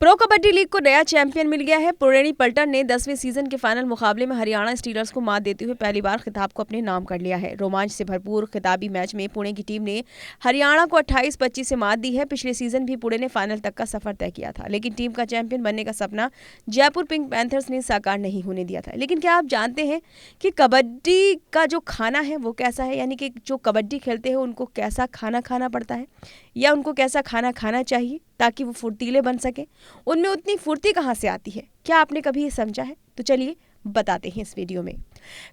Pro kabaddi league को नया champion मिल गया है। पुणेरी पल्टन ने 10वें सीजन के फाइनल मुकाबले में हरियाणा स्टीलर्स को मात देते हुए पहली बार खिताब को अपने नाम कर लिया है। रोमांच से भरपूर खिताबी मैच में पुणे की टीम ने हरियाणा को 28-25 से मात दी है। पिछले सीजन भी पुणे ने फाइनल तक का सफर तय किया था, लेकिन टीम का चैंपियन बनने का सपना जयपुर पिंक पैंथर्स ने साकार नहीं होने दिया था। लेकिन क्या आप जानते हैं कि कबड्डी का जो खाना है वो कैसा है, यानी कि जो कबड्डी खेलते हैं उनको कैसा खाना खाना पड़ता है या उनको कैसा खाना खाना चाहिए ताकि वो फुर्तीले बन सके। उनमें उतनी फुर्ती कहाँ से आती है, क्या आपने कभी ये समझा है? तो चलिए बताते हैं इस वीडियो में।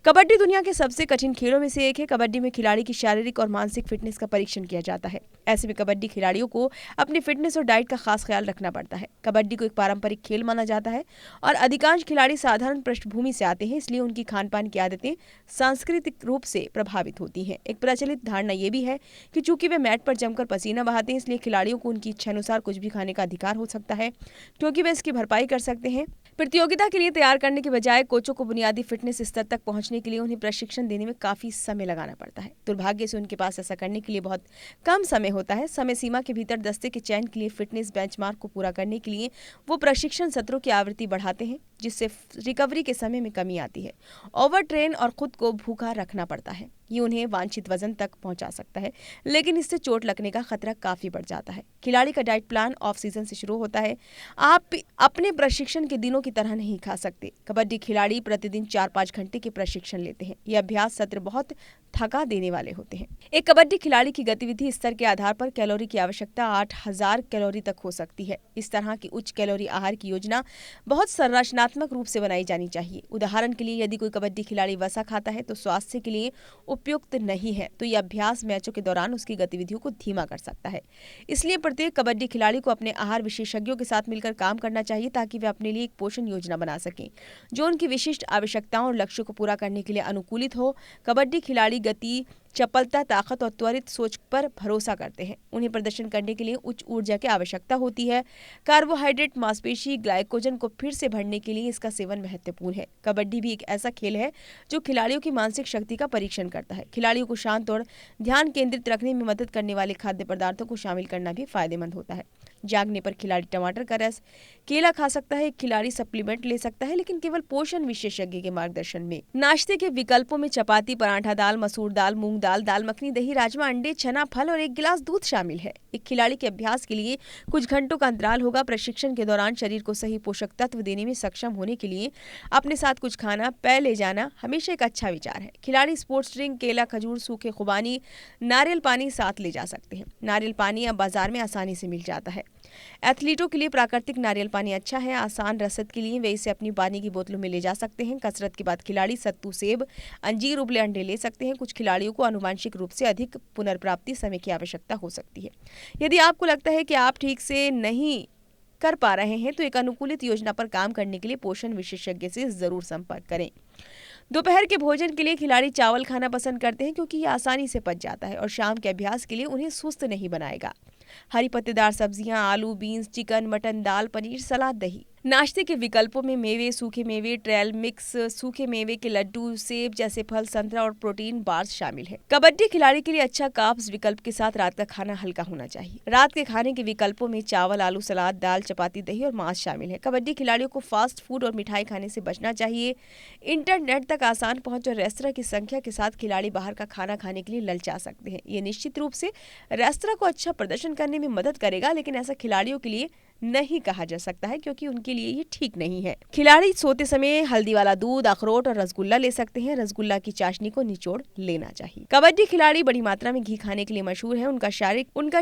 कबड्डी दुनिया के सबसे कठिन खेलों में से एक है। कबड्डी में खिलाड़ी की शारीरिक और मानसिक फिटनेस का परीक्षण किया जाता है। ऐसे में कबड्डी खिलाड़ियों को अपनी फिटनेस और डाइट का खास ख्याल रखना पड़ता है। कबड्डी को एक पारंपरिक खेल माना जाता है और अधिकांश खिलाड़ी साधारण पृष्ठभूमि से आते हैं, इसलिए उनकी खान पान की आदतें सांस्कृतिक रूप से प्रभावित होती हैं। एक प्रचलित धारणा यह भी है कि चूंकि वे मैट पर जमकर पसीना बहाते हैं, इसलिए खिलाड़ियों को उनकी इच्छानुसार कुछ भी खाने का अधिकार हो सकता है, क्योंकि वे इसकी भरपाई कर सकते हैं। प्रतियोगिता के लिए तैयार करने के बजाय कोचों को बुनियादी फिटनेस स्तर तक पहुंचने के लिए उन्हें प्रशिक्षण देने में काफी समय लगाना पड़ता है। दुर्भाग्य से उनके पास ऐसा करने के लिए बहुत कम समय होता है। समय सीमा के भीतर दस्ते के चयन के लिए फिटनेस बेंचमार्क को पूरा करने के लिए वो प्रशिक्षण सत्रों की आवृत्ति बढ़ाते हैं, जिससे रिकवरी के समय में कमी आती है। ओवर ट्रेन और खुद को भूखा रखना पड़ता है। ये उन्हें वांछित वजन तक पहुंचा सकता है, लेकिन इससे चोट लगने का खतरा काफी बढ़ जाता है। खिलाड़ी का डाइट प्लान ऑफ सीजन से शुरू होता है। आप अपने प्रशिक्षण के दिनों की तरह नहीं खा सकते। कबड्डी खिलाड़ी प्रतिदिन 4-5 घंटे के प्रशिक्षण लेते हैं। ये अभ्यास सत्र बहुत थका देने वाले होते हैं। एक कबड्डी खिलाड़ी की गतिविधि स्तर के आधार पर कैलोरी की आवश्यकता 8000 कैलोरी तक हो सकती है। इस तरह की उच्च कैलोरी आहार की योजना बहुत संरचनात्मक रूप से बनाई जानी चाहिए। उदाहरण के लिए, यदि कोई कबड्डी खिलाड़ी वसा खाता है तो स्वास्थ्य के लिए उपयुक्त नहीं है, तो यह अभ्यास मैचों के दौरान उसकी गतिविधियों को धीमा कर सकता है। इसलिए प्रत्येक कबड्डी खिलाड़ी को अपने आहार विशेषज्ञों के साथ मिलकर काम करना चाहिए, ताकि वे अपने लिए एक पोषण योजना बना सकें जो उनकी विशिष्ट आवश्यकताओं और लक्ष्यों को पूरा करने के लिए अनुकूलित हो। कबड्डी खिलाड़ी गति, चपलता, ताकत और त्वरित सोच पर भरोसा करते हैं। उन्हें प्रदर्शन करने के लिए उच्च ऊर्जा की आवश्यकता होती है। कार्बोहाइड्रेट, मांसपेशी, ग्लाइकोजन को फिर से भरने के लिए इसका सेवन महत्वपूर्ण है। कबड्डी भी एक ऐसा खेल है जो खिलाड़ियों की मानसिक शक्ति का परीक्षण करता है। खिलाड़ियों को शांत और ध्यान केंद्रित रखने में मदद करने वाले खाद्य पदार्थों को शामिल करना भी फायदेमंद होता है। जागने पर खिलाड़ी टमाटर का रस, केला खा सकता है। एक खिलाड़ी सप्लीमेंट ले सकता है, लेकिन केवल पोषण विशेषज्ञ के मार्गदर्शन में। नाश्ते के विकल्पों में चपाती, पराठा, दाल, मसूर दाल, मूंग दाल, दाल मखनी, दही, राजमा, अंडे, चना, फल और एक गिलास दूध शामिल है। एक खिलाड़ी के अभ्यास के लिए कुछ घंटों का अंतराल होगा। प्रशिक्षण के दौरान शरीर को सही पोषक तत्व देने में सक्षम होने के लिए अपने साथ कुछ खाना पेय ले जाना हमेशा एक अच्छा विचार है। खिलाड़ी स्पोर्ट्स ड्रिंक, केला, खजूर, सूखे खुबानी, नारियल पानी साथ ले जा सकते हैं। नारियल पानी अब बाजार में आसानी से मिल जाता है। एथलीटों के लिए प्राकृतिक नारियल पानी अच्छा है। आसान रसद के लिए वे इसे अपनी पानी की बोतलों में ले जा सकते हैं। कसरत के बाद खिलाड़ी सत्तू, सेब, अंजीर, उबले अंडे ले सकते हैं। कुछ खिलाड़ियों को आनुवंशिक रूप से अधिक पुनर्प्राप्ति समय की आवश्यकता हो सकती है। यदि आपको लगता है कि आप ठीक से नहीं कर पा रहे हैं, तो एक अनुकूलित योजना पर काम करने के लिए पोषण विशेषज्ञ से जरूर संपर्क करें। दोपहर के भोजन के लिए खिलाड़ी चावल खाना पसंद करते हैं, क्योंकि यह आसानी से पच जाता है और शाम के अभ्यास के लिए उन्हें सुस्त नहीं बनाएगा। हरी पत्तेदार सब्जियां, आलू, बीन्स, चिकन, मटन, दाल, पनीर, सलाद, दही। नाश्ते के विकल्पों में मेवे, सूखे मेवे, ट्रेल मिक्स, सूखे मेवे के लड्डू, सेब जैसे फल, संतरा और प्रोटीन बार्स शामिल है। कबड्डी खिलाड़ी के लिए अच्छा कार्ब्स विकल्प के साथ रात का खाना हल्का होना चाहिए। रात के खाने के विकल्पों में चावल, आलू, सलाद, दाल, चपाती, दही और मांस शामिल है। कबड्डी खिलाड़ियों को फास्ट फूड और मिठाई खाने से बचना चाहिए। इंटरनेट तक आसान पहुंच और रेस्तरां की संख्या के साथ खिलाड़ी बाहर का खाना खाने के लिए ललचा सकते हैं। ये निश्चित रूप से रेस्तरां को अच्छा प्रदर्शन करने में मदद करेगा, लेकिन ऐसा खिलाड़ियों के लिए नहीं कहा जा सकता है, क्योंकि उनके लिए ये ठीक नहीं है। खिलाड़ी सोते समय हल्दी वाला दूध, अखरोट और रसगुल्ला ले सकते हैं। रसगुल्ला की चाशनी को निचोड़ लेना चाहिए। कबड्डी खिलाड़ी बड़ी मात्रा में घी खाने के लिए मशहूर है। उनका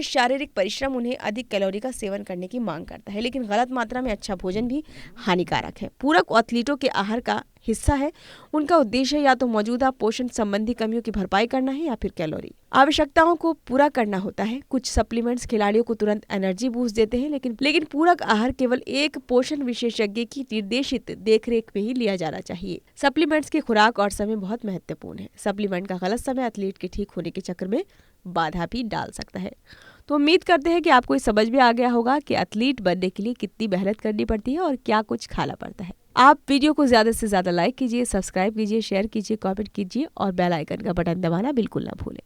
शारीरिक परिश्रम उन्हें अधिक कैलोरी का सेवन करने की मांग करता है, लेकिन गलत मात्रा में अच्छा भोजन भी हानिकारक है। पूरक एथलीटों के आहार का हिस्सा है। उनका उद्देश्य या तो मौजूदा पोषण संबंधी कमियों की भरपाई करना है या फिर कैलोरी आवश्यकताओं को पूरा करना होता है। कुछ सप्लीमेंट्स खिलाड़ियों को तुरंत एनर्जी बूस्ट देते हैं, लेकिन पूरक आहार केवल एक पोषण विशेषज्ञ की निर्देशित देखरेख में ही लिया जाना चाहिए। सप्लीमेंट्स की खुराक और समय बहुत महत्वपूर्ण है। सप्लीमेंट का गलत समय एथलीट के ठीक होने के चक्कर में बाधा भी डाल सकता है। तो उम्मीद करते हैं कि आपको ये समझ में आ गया होगा कि एथलीट बनने के लिए कितनी मेहनत करनी पड़ती है और क्या कुछ खाना पड़ता है। आप वीडियो को ज़्यादा से ज़्यादा लाइक कीजिए, सब्सक्राइब कीजिए, शेयर कीजिए, कमेंट कीजिए और बेल आइकन का बटन दबाना बिल्कुल ना भूलें।